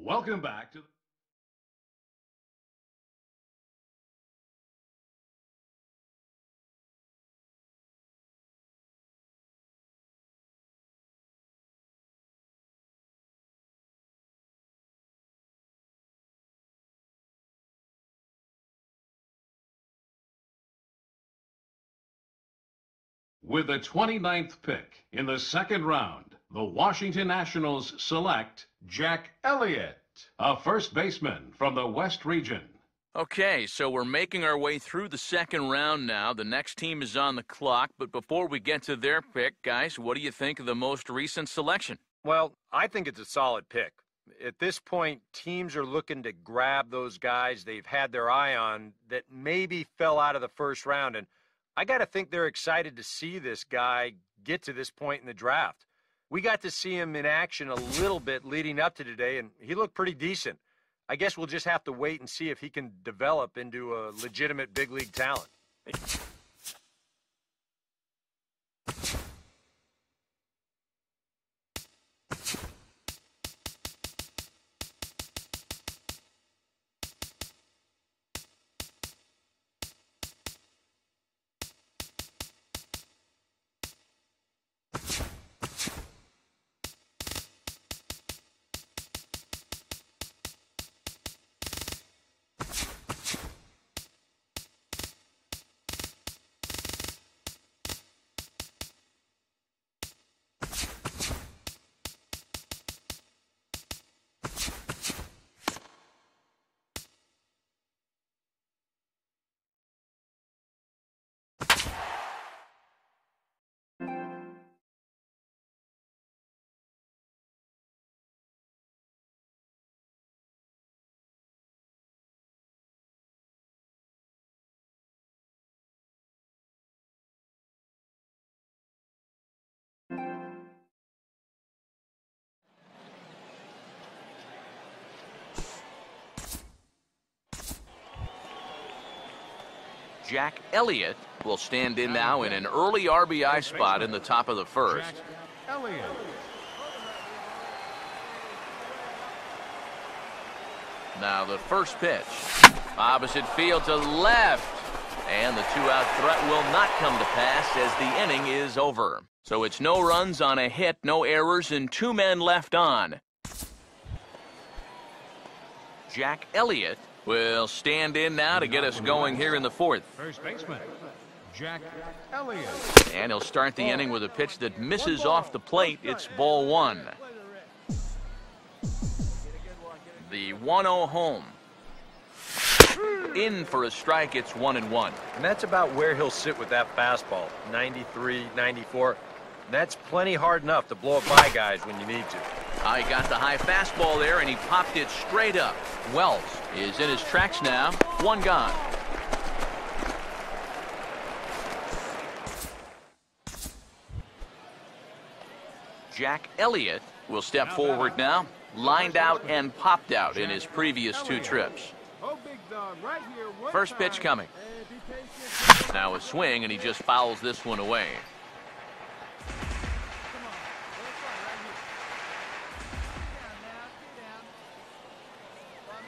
Welcome back to With the 29th pick in the second round, the Washington Nationals select Jack Elliott, a first baseman from the West region. Okay, so we're making our way through the second round now. The next team is on the clock, but before we get to their pick, guys, what do you think of the most recent selection? Well, I think it's a solid pick. At this point, teams are looking to grab those guys they've had their eye on that maybe fell out of the first round, and I got to think they're excited to see this guy get to this point in the draft. We got to see him in action a little bit leading up to today, and he looked pretty decent. I guess we'll just have to wait and see if he can develop into a legitimate big league talent. Jack Elliott will stand in now in an early RBI spot in the top of the first. Now the first pitch. Opposite field to left. And the two-out threat will not come to pass as the inning is over. So it's no runs on a hit, no errors, and 2 men left on. Jack Elliott will stand in now to get us going here in the fourth. First baseman, Jack Elliott. And he'll start the inning with a pitch that misses off the plate. It's ball one. The 1-0 home. In for a strike, it's 1-1. And that's about where he'll sit with that fastball, 93, 94. That's plenty hard enough to blow it by guys when you need to. He got the high fastball there, and he popped it straight up. Wells is in his tracks now. One gone. Jack Elliott will step forward now. Lined out and popped out in his previous 2 trips. First pitch coming. Now a swing, and he just fouls this one away.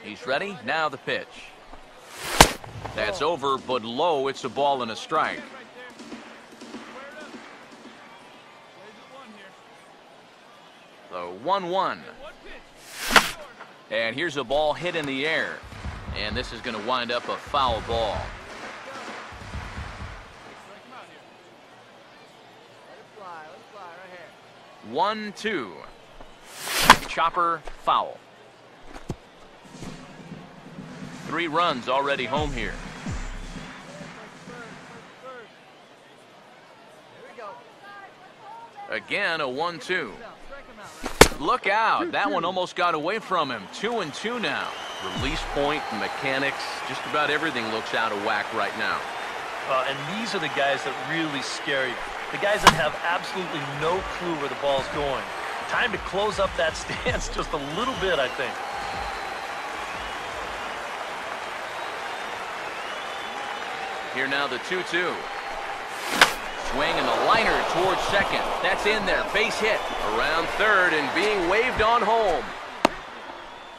He's ready. Now the pitch. That's over, but low. It's a ball and a strike. The 1-1. And here's a ball hit in the air. And this is going to wind up a foul ball. Let it fly, 1-2. Chopper foul. 3 runs already home here. Again, a 1-2. Look out. That one almost got away from him. 2-2 now. Release point, mechanics, just about everything looks out of whack right now. And these are the guys that really scare you. The guys that have absolutely no clue where the ball's going. Time to close up that stance just a little bit, I think. Here now the 2-2. Swing and the liner towards second. That's in there. Base hit around third and being waved on home.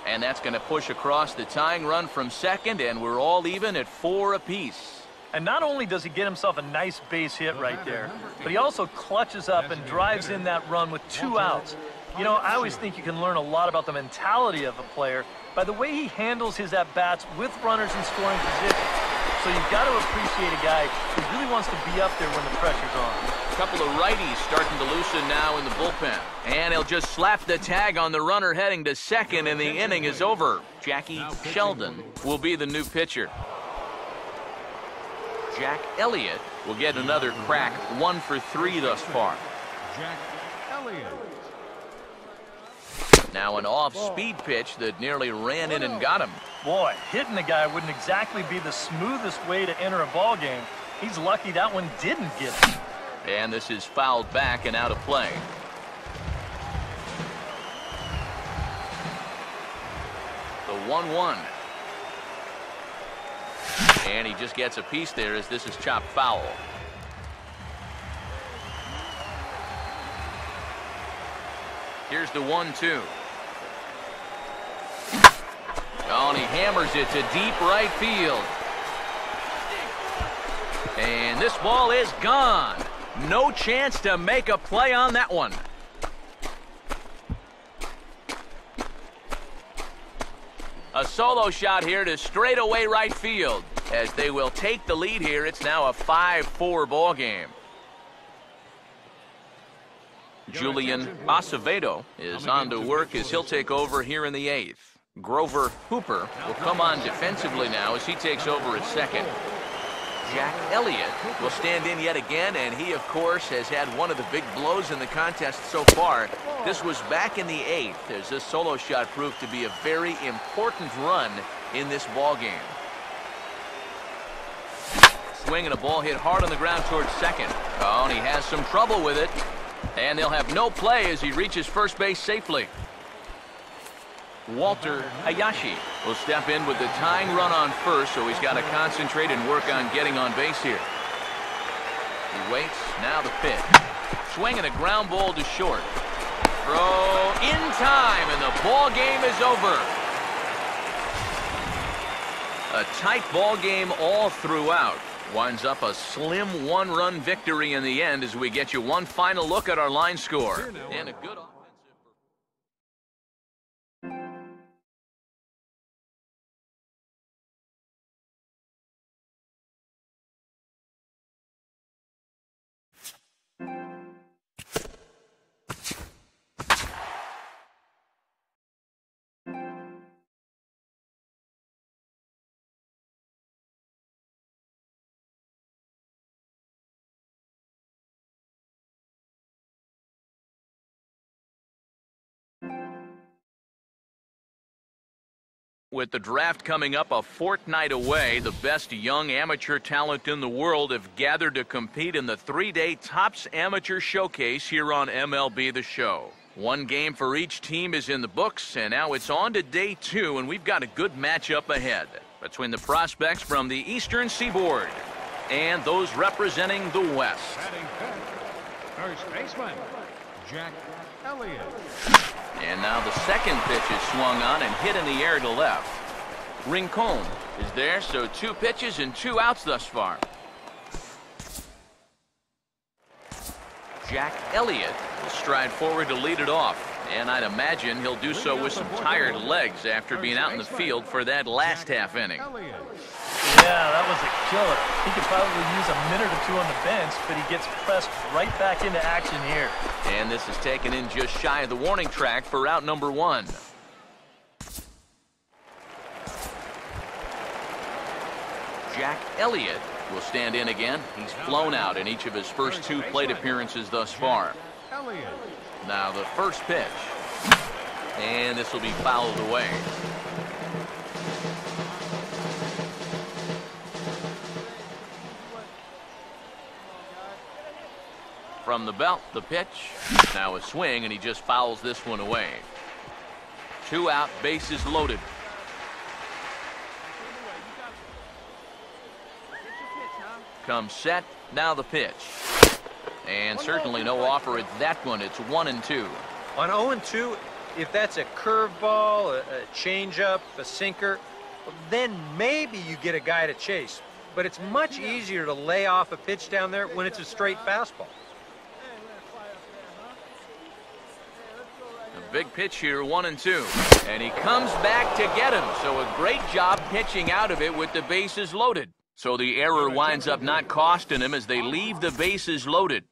And that's going to push across the tying run from second, and we're all even at 4 apiece. And not only does he get himself a nice base hit right there, but he also clutches up and drives in that run with 2 outs. You know, I always think you can learn a lot about the mentality of a player by the way he handles his at-bats with runners in scoring position. So you've got to appreciate a guy who really wants to be up there when the pressure's on. A couple of righties starting to loosen now in the bullpen. And he'll just slap the tag on the runner heading to second, and the inning is over. Jackie Sheldon will be the new pitcher. Jack Elliott will get another crack, 1 for 3 thus far. Jack Elliott. Now an off-speed pitch that nearly ran in and got him. Boy, hitting the guy wouldn't exactly be the smoothest way to enter a ball game. He's lucky that one didn't get him. And this is fouled back and out of play. The 1-1. And he just gets a piece there as this is chopped foul. Here's the 1-2. Oh, and he hammers it to deep right field. And this ball is gone. No chance to make a play on that one. A solo shot here to straightaway right field. As they will take the lead here, it's now a 5-4 ball game. Julian Acevedo is on to work as he'll take over here in the 8th. Grover Hooper will come on defensively now as he takes over at second. Jack Elliott will stand in yet again, and he, of course, has had one of the big blows in the contest so far. This was back in the 8th as this solo shot proved to be a very important run in this ball game. Swing and a ball hit hard on the ground towards second. Oh, and he has some trouble with it. And they'll have no play as he reaches first base safely. Walter Hayashi will step in with the tying run on first, so he's got to concentrate and work on getting on base here. He waits, now the pitch. Swinging a ground ball to short. Throw in time, and the ball game is over. A tight ball game all throughout. Winds up a slim 1-run victory in the end as we get you one final look at our line score. And a good offensive. With the draft coming up a fortnight away, the best young amateur talent in the world have gathered to compete in the 3-day Topps Amateur Showcase here on MLB The Show. One game for each team is in the books, and now it's on to day 2, and we've got a good matchup ahead between the prospects from the Eastern Seaboard and those representing the West. First baseman, Jack Elliott. And now the second pitch is swung on and hit in the air to left. Rincon is there, so 2 pitches and 2 outs thus far. Jack Elliott will stride forward to lead it off, and I'd imagine he'll do so with some tired legs after being out in the field for that last half inning. Yeah, that was a killer. He could probably use a minute or 2 on the bench, but he gets pressed right back into action here. And this is taken in just shy of the warning track for out number 1. Jack Elliott will stand in again. He's flown out in each of his first 2 plate appearances thus far. Now the first pitch. And this will be fouled away. From the belt, the pitch. Now a swing, and he just fouls this one away. 2 out, bases loaded. Comes set, now the pitch. And certainly no offer at that one. It's 1-2. On 0-2, if that's a curveball, a changeup, a sinker, well, then maybe you get a guy to chase. But it's much easier to lay off a pitch down there when it's a straight fastball. A big pitch here, 1-2. And he comes back to get him. So a great job pitching out of it with the bases loaded. So the error winds up not costing him as they leave the bases loaded.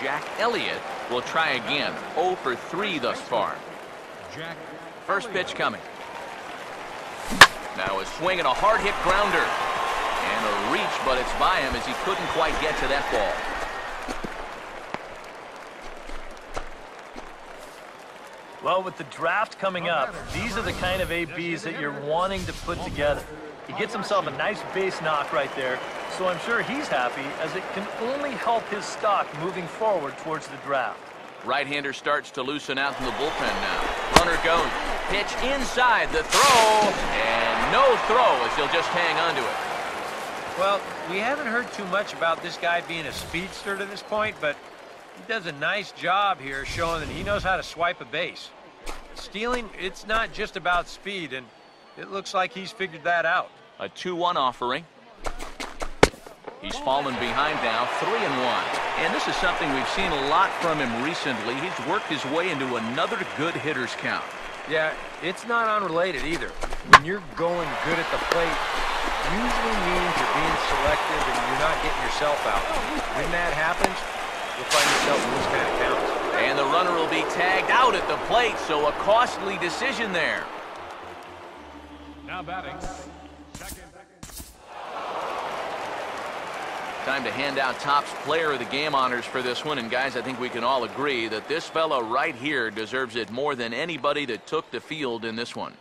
Jack Elliott will try again. 0 for 3 thus far. First pitch coming. Now a swing and a hard hit grounder. And a reach, but it's by him as he couldn't quite get to that ball. Well, with the draft coming up, these are the kind of ABs that you're wanting to put together. He gets himself a nice base knock right there, so I'm sure he's happy as it can only help his stock moving forward towards the draft. Right-hander starts to loosen out in the bullpen now. Runner goes. Pitch inside the throw, and no throw as he'll just hang on to it. Well, we haven't heard too much about this guy being a speedster to this point, but he does a nice job here showing that he knows how to swipe a base. Stealing, it's not just about speed, and it looks like he's figured that out. A 2-1 offering. He's fallen behind now, 3-1. And this is something we've seen a lot from him recently. He's worked his way into another good hitter's count. Yeah, it's not unrelated either. When you're going good at the plate, usually means you're being selective and you're not getting yourself out. When that happens, you'll find yourself in this kind of counts. And the runner will be tagged out at the plate, so a costly decision there. Now batting. Second. Time to hand out Topps Player of the Game honors for this one. And guys, I think we can all agree that this fella right here deserves it more than anybody that took the field in this one.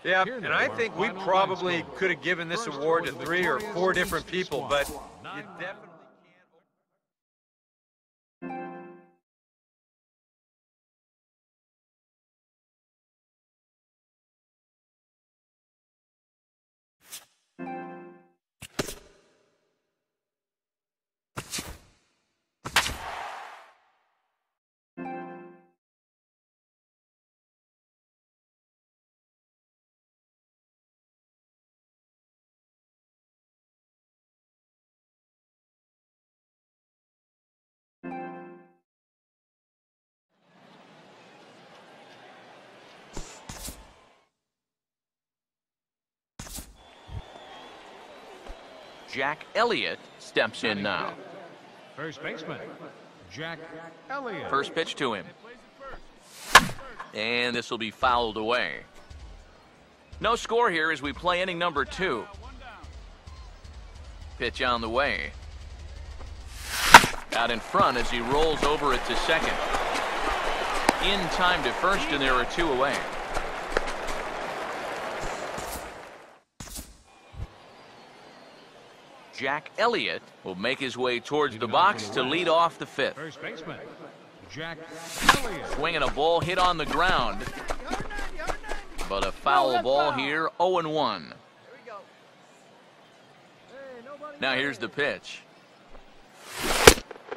Yeah, and I think we probably could have given this award to 3 or 4 different people, but you definitely Jack Elliott steps in now. First baseman, Jack Elliott. First pitch to him. And this will be fouled away. No score here as we play inning number 2. Pitch on the way. Out in front as he rolls over it to second. In time to first, and there are 2 away. Jack Elliott will make his way towards the box to lead off the 5th. First baseman, Jack Elliott. Swinging a ball hit on the ground. But a foul ball here, 0-1. Now here's the pitch.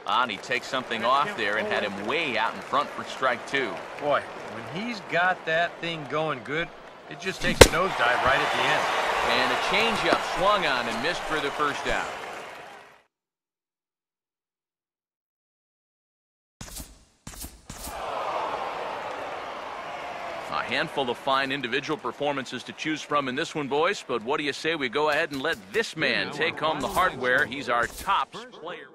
And he takes something off there and had him way out in front for strike 2. Boy, when he's got that thing going good, it just takes a nosedive right at the end. And a changeup swung on and missed for the first out. A handful of fine individual performances to choose from in this one, boys. But what do you say we go ahead and let this man take home the hardware? He's our Topps player.